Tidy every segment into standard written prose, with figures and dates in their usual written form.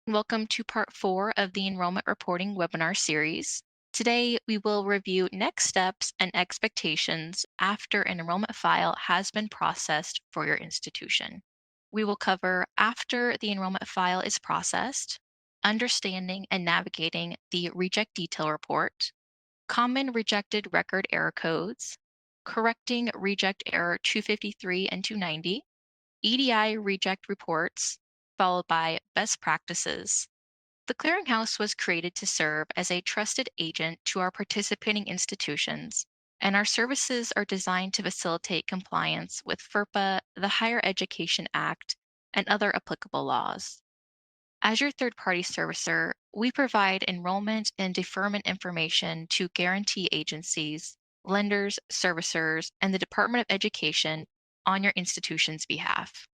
Welcome to part 4 of the Enrollment Reporting webinar series. Today, we will review next steps and expectations after an enrollment file has been processed for your institution. We will cover after the enrollment file is processed, understanding and navigating the reject detail report, common rejected record error codes, correcting reject error 253 and 290, EDI reject reports, followed by best practices. The Clearinghouse was created to serve as a trusted agent to our participating institutions, and our services are designed to facilitate compliance with FERPA, the Higher Education Act, and other applicable laws. As your third party servicer, we provide enrollment and deferment information to guarantee agencies, lenders, servicers, and the Department of Education on your institution's behalf.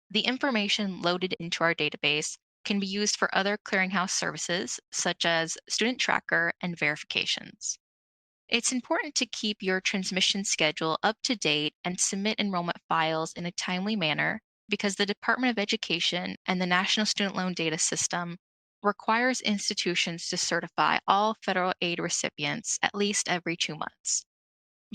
The information loaded into our database can be used for other clearinghouse services, such as student tracker and verifications. It's important to keep your transmission schedule up to date and submit enrollment files in a timely manner because the Department of Education and the National Student Loan Data System requires institutions to certify all federal aid recipients at least every 2 months.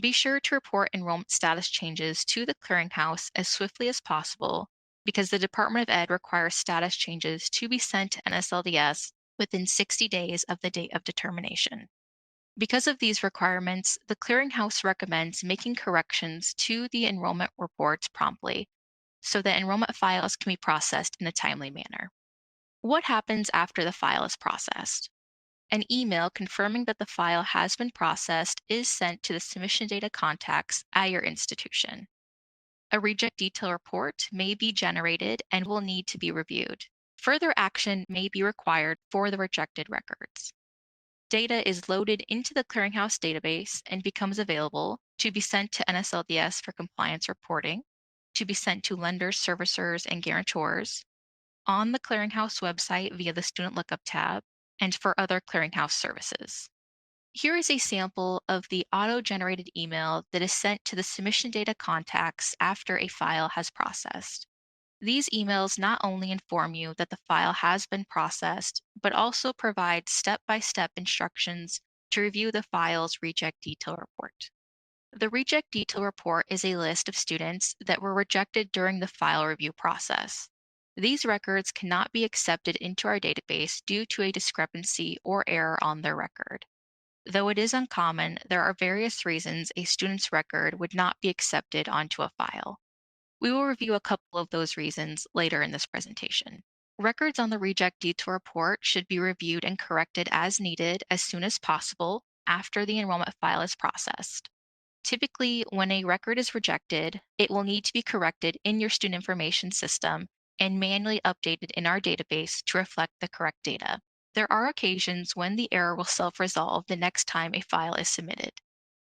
Be sure to report enrollment status changes to the clearinghouse as swiftly as possible because the Department of Ed requires status changes to be sent to NSLDS within 60 days of the date of determination. Because of these requirements, the clearinghouse recommends making corrections to the enrollment reports promptly so that enrollment files can be processed in a timely manner. What happens after the file is processed? An email confirming that the file has been processed is sent to the submission data contacts at your institution. A reject detail report may be generated and will need to be reviewed. Further action may be required for the rejected records. Data is loaded into the Clearinghouse database and becomes available to be sent to NSLDS for compliance reporting, to be sent to lenders, servicers, and guarantors, on the Clearinghouse website via the Student Lookup tab, and for other Clearinghouse services. Here is a sample of the auto-generated email that is sent to the submission data contacts after a file has processed. These emails not only inform you that the file has been processed, but also provide step-by-step instructions to review the file's reject detail report. The reject detail report is a list of students that were rejected during the file review process. These records cannot be accepted into our database due to a discrepancy or error on their record. Though it is uncommon, there are various reasons a student's record would not be accepted onto a file. We will review a couple of those reasons later in this presentation. Records on the reject detail report should be reviewed and corrected as needed as soon as possible after the enrollment file is processed. Typically, when a record is rejected, it will need to be corrected in your student information system and manually updated in our database to reflect the correct data. There are occasions when the error will self-resolve the next time a file is submitted.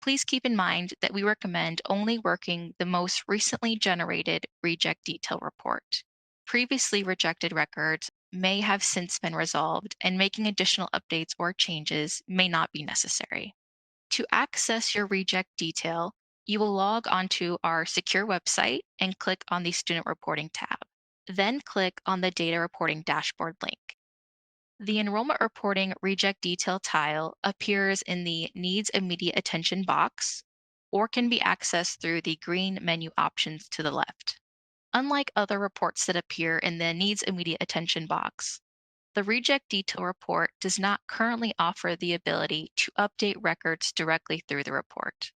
Please keep in mind that we recommend only working the most recently generated reject detail report. Previously rejected records may have since been resolved, and making additional updates or changes may not be necessary. To access your reject detail, you will log onto our secure website and click on the Student Reporting tab. Then click on the Data Reporting Dashboard link. The Enrollment Reporting Reject Detail tile appears in the Needs Immediate Attention box or can be accessed through the green menu options to the left. Unlike other reports that appear in the Needs Immediate Attention box, the Reject Detail report does not currently offer the ability to update records directly through the report.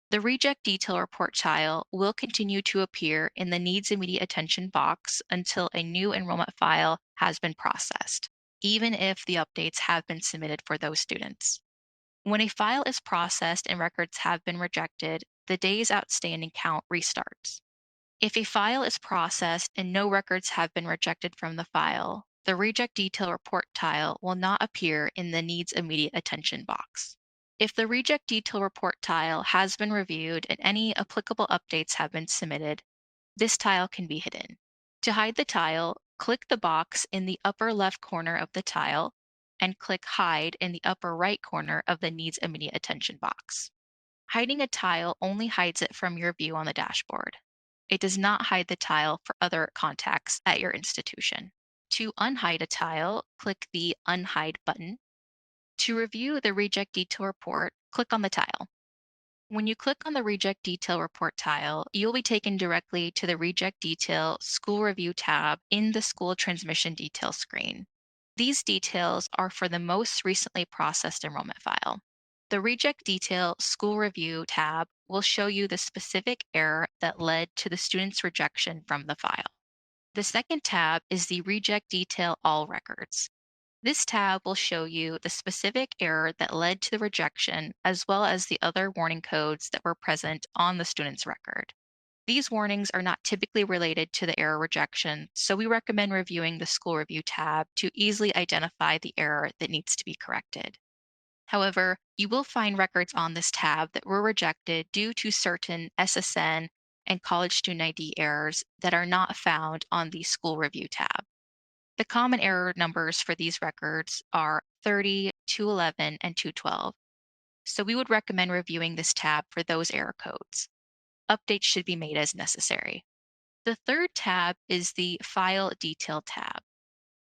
The Reject Detail report tile will continue to appear in the Needs Immediate Attention box until a new enrollment file has been processed, even if the updates have been submitted for those students. When a file is processed and records have been rejected, the days outstanding count restarts. If a file is processed and no records have been rejected from the file, the Reject Detail report tile will not appear in the Needs Immediate Attention box. If the Reject Detail report tile has been reviewed and any applicable updates have been submitted, this tile can be hidden. To hide the tile, click the box in the upper left corner of the tile and click Hide in the upper right corner of the Needs Immediate Attention box. Hiding a tile only hides it from your view on the dashboard. It does not hide the tile for other contacts at your institution. To unhide a tile, click the Unhide button. To review the Reject Detail Report, click on the tile. When you click on the Reject Detail Report tile, you'll be taken directly to the Reject Detail School Review tab in the School Transmission Detail screen. These details are for the most recently processed enrollment file. The Reject Detail School Review tab will show you the specific error that led to the student's rejection from the file. The second tab is the Reject Detail All Records. This tab will show you the specific error that led to the rejection, as well as the other warning codes that were present on the student's record. These warnings are not typically related to the error rejection, so we recommend reviewing the School Review tab to easily identify the error that needs to be corrected. However, you will find records on this tab that were rejected due to certain SSN and College Student ID errors that are not found on the School Review tab. The common error numbers for these records are 30, 211, and 212. So we would recommend reviewing this tab for those error codes. Updates should be made as necessary. The third tab is the File Detail tab.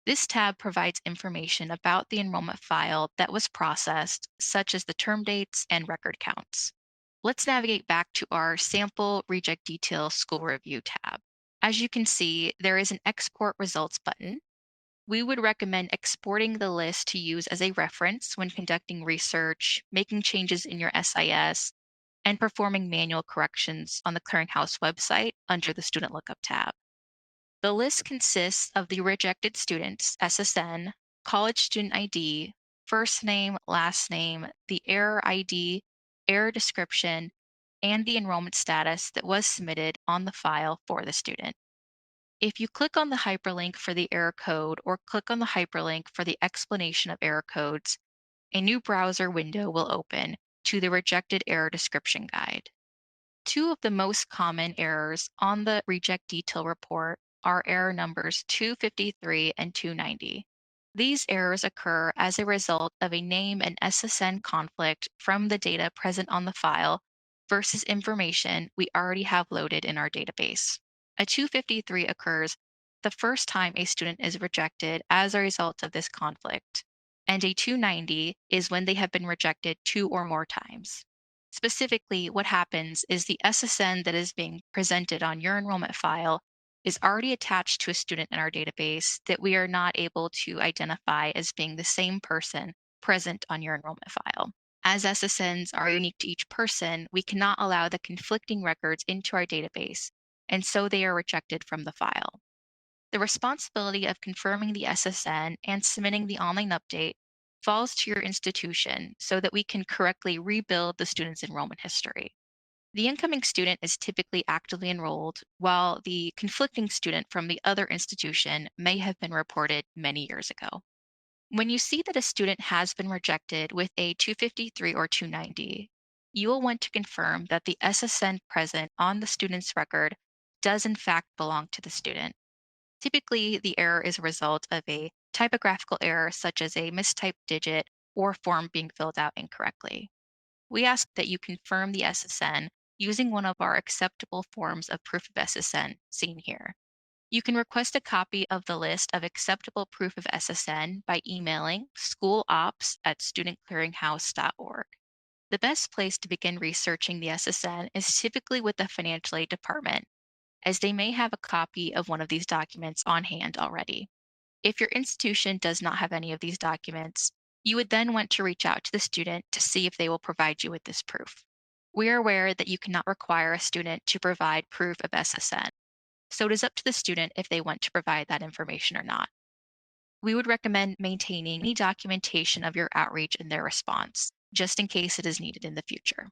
This tab provides information about the enrollment file that was processed, such as the term dates and record counts. Let's navigate back to our Sample Reject Detail School Review tab. As you can see, there is an Export Results button. We would recommend exporting the list to use as a reference when conducting research, making changes in your SIS, and performing manual corrections on the Clearinghouse website under the Student Lookup tab. The list consists of the rejected students, SSN, college student ID, first name, last name, the error ID, error description, and the enrollment status that was submitted on the file for the student. If you click on the hyperlink for the error code or click on the hyperlink for the explanation of error codes, a new browser window will open to the Rejected Error Description Guide. Two of the most common errors on the Reject Detail Report are error numbers 253 and 290. These errors occur as a result of a name and SSN conflict from the data present on the file versus information we already have loaded in our database. A 253 occurs the first time a student is rejected as a result of this conflict, and a 290 is when they have been rejected 2 or more times. Specifically, what happens is the SSN that is being presented on your enrollment file is already attached to a student in our database that we are not able to identify as being the same person present on your enrollment file. As SSNs are unique to each person, we cannot allow the conflicting records into our database, and so they are rejected from the file. The responsibility of confirming the SSN and submitting the online update falls to your institution so that we can correctly rebuild the student's enrollment history. The incoming student is typically actively enrolled, while the conflicting student from the other institution may have been reported many years ago. When you see that a student has been rejected with a 253 or 290, you will want to confirm that the SSN present on the student's record does in fact belong to the student. Typically, the error is a result of a typographical error such as a mistyped digit or form being filled out incorrectly. We ask that you confirm the SSN using one of our acceptable forms of proof of SSN seen here. You can request a copy of the list of acceptable proof of SSN by emailing schoolops@studentclearinghouse.org. The best place to begin researching the SSN is typically with the financial aid department, as they may have a copy of one of these documents on hand already. If your institution does not have any of these documents, you would then want to reach out to the student to see if they will provide you with this proof. We are aware that you cannot require a student to provide proof of SSN, so it is up to the student if they want to provide that information or not. We would recommend maintaining any documentation of your outreach and their response, just in case it is needed in the future.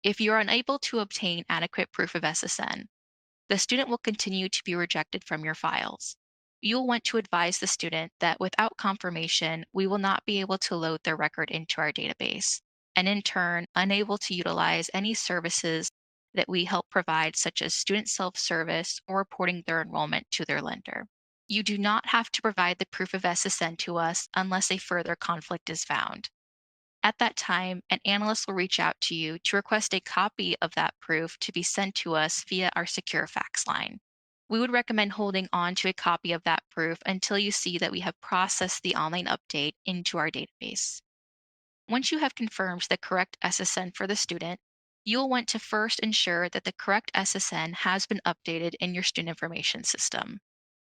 If you are unable to obtain adequate proof of SSN, the student will continue to be rejected from your files. You'll want to advise the student that without confirmation, we will not be able to load their record into our database, and in turn, unable to utilize any services that we help provide, such as student self-service or reporting their enrollment to their lender. You do not have to provide the proof of SSN to us unless a further conflict is found. At that time, an analyst will reach out to you to request a copy of that proof to be sent to us via our secure fax line. We would recommend holding on to a copy of that proof until you see that we have processed the online update into our database. Once you have confirmed the correct SSN for the student, you'll want to first ensure that the correct SSN has been updated in your student information system.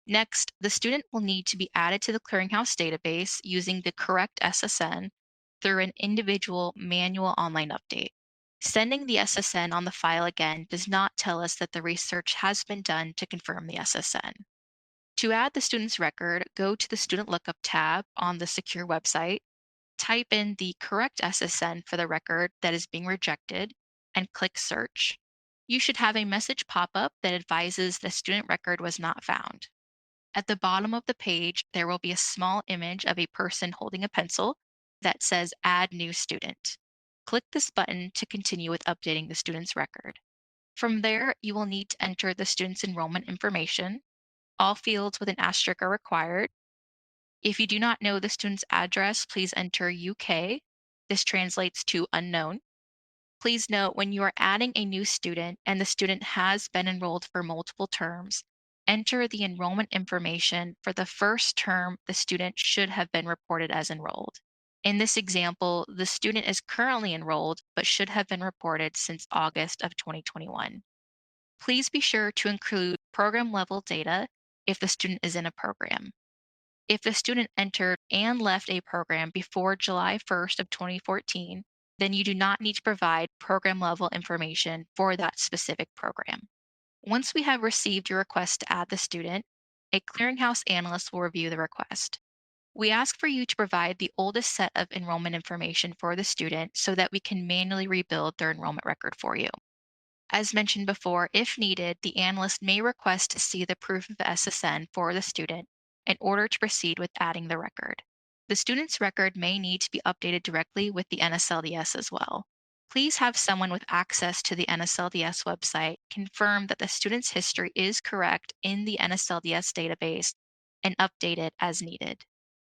Next, the student will need to be added to the clearinghouse database using the correct SSN through an individual manual online update. Sending the SSN on the file again does not tell us that the research has been done to confirm the SSN. To add the student's record, go to the Student Lookup tab on the secure website, type in the correct SSN for the record that is being rejected, and click Search. You should have a message pop up that advises the student record was not found. At the bottom of the page, there will be a small image of a person holding a pencil that says Add New Student. Click this button to continue with updating the student's record. From there, you will need to enter the student's enrollment information. All fields with an asterisk are required. If you do not know the student's address, please enter UK. This translates to unknown. Please note when you are adding a new student and the student has been enrolled for multiple terms, enter the enrollment information for the first term the student should have been reported as enrolled. In this example, the student is currently enrolled but should have been reported since August of 2021. Please be sure to include program level data if the student is in a program. If the student entered and left a program before July 1st of 2014, then you do not need to provide program level information for that specific program. Once we have received your request to add the student, a clearinghouse analyst will review the request. We ask for you to provide the oldest set of enrollment information for the student so that we can manually rebuild their enrollment record for you. As mentioned before, if needed, the analyst may request to see the proof of SSN for the student in order to proceed with adding the record. The student's record may need to be updated directly with the NSLDS as well. Please have someone with access to the NSLDS website confirm that the student's history is correct in the NSLDS database and update it as needed.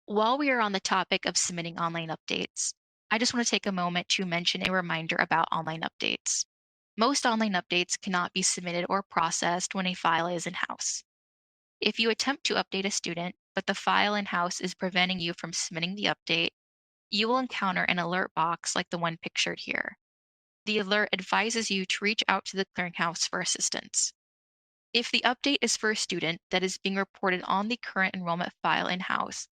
While we are on the topic of submitting online updates, I just want to take a moment to mention a reminder about online updates. Most online updates cannot be submitted or processed when a file is in-house. If you attempt to update a student, but the file in-house is preventing you from submitting the update, you will encounter an alert box like the one pictured here. The alert advises you to reach out to the clearinghouse for assistance. If the update is for a student that is being reported on the current enrollment file in-house,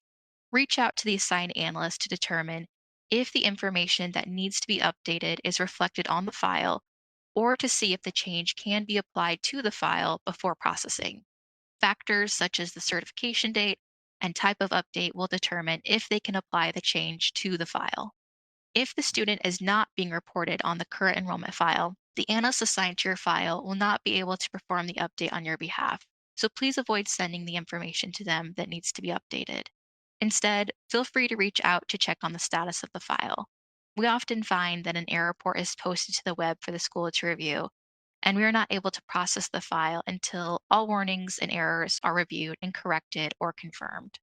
reach out to the assigned analyst to determine if the information that needs to be updated is reflected on the file or to see if the change can be applied to the file before processing. Factors such as the certification date and type of update will determine if they can apply the change to the file. If the student is not being reported on the current enrollment file, the analyst assigned to your file will not be able to perform the update on your behalf, so please avoid sending the information to them that needs to be updated. Instead, feel free to reach out to check on the status of the file. We often find that an error report is posted to the web for the school to review, and we are not able to process the file until all warnings and errors are reviewed and corrected or confirmed.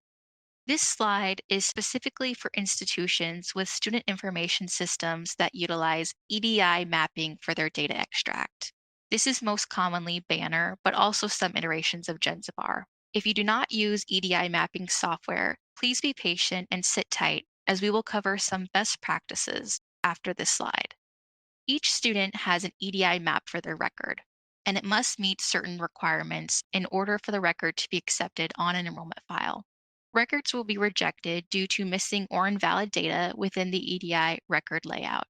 This slide is specifically for institutions with student information systems that utilize EDI mapping for their data extract. This is most commonly Banner, but also some iterations of Genzabar. If you do not use EDI mapping software, please be patient and sit tight as we will cover some best practices after this slide. Each student has an EDI map for their record, and it must meet certain requirements in order for the record to be accepted on an enrollment file. Records will be rejected due to missing or invalid data within the EDI record layout.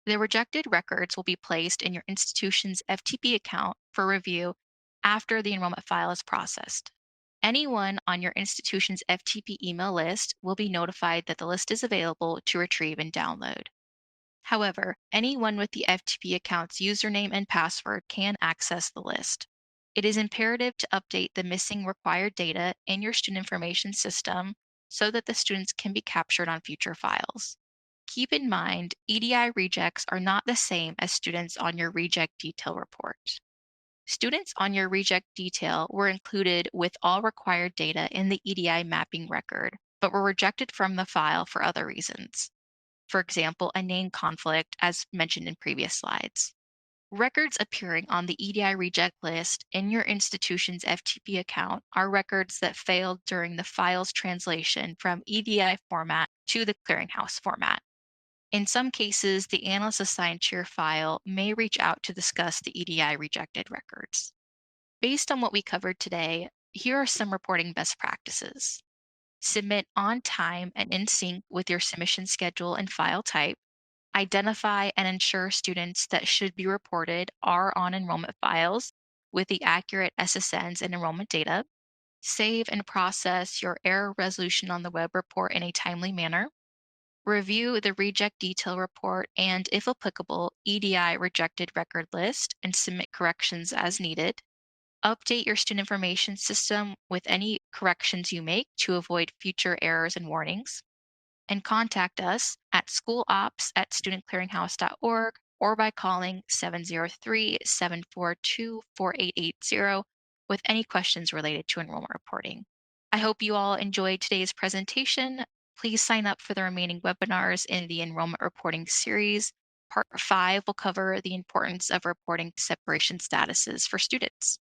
The rejected records will be placed in your institution's FTP account for review after the enrollment file is processed. Anyone on your institution's FTP email list will be notified that the list is available to retrieve and download. However, anyone with the FTP account's username and password can access the list. It is imperative to update the missing required data in your student information system so that the students can be captured on future files. Keep in mind, EDI rejects are not the same as students on your reject detail report. Students on your reject detail were included with all required data in the EDI mapping record, but were rejected from the file for other reasons. For example, a name conflict, as mentioned in previous slides. Records appearing on the EDI reject list in your institution's FTP account are records that failed during the file's translation from EDI format to the clearinghouse format. In some cases, the analyst assigned to your file may reach out to discuss the EDI rejected records. Based on what we covered today, here are some reporting best practices. Submit on time and in sync with your submission schedule and file type. Identify and ensure students that should be reported are on enrollment files with the accurate SSNs and enrollment data. Save and process your error resolution on the web report in a timely manner. Review the reject detail report and, if applicable, EDI rejected record list and submit corrections as needed. Update your student information system with any corrections you make to avoid future errors and warnings. And contact us at schoolops@studentclearinghouse.org or by calling 703-742-4880 with any questions related to enrollment reporting. I hope you all enjoyed today's presentation. Please sign up for the remaining webinars in the enrollment reporting series. Part 5 will cover the importance of reporting separation statuses for students.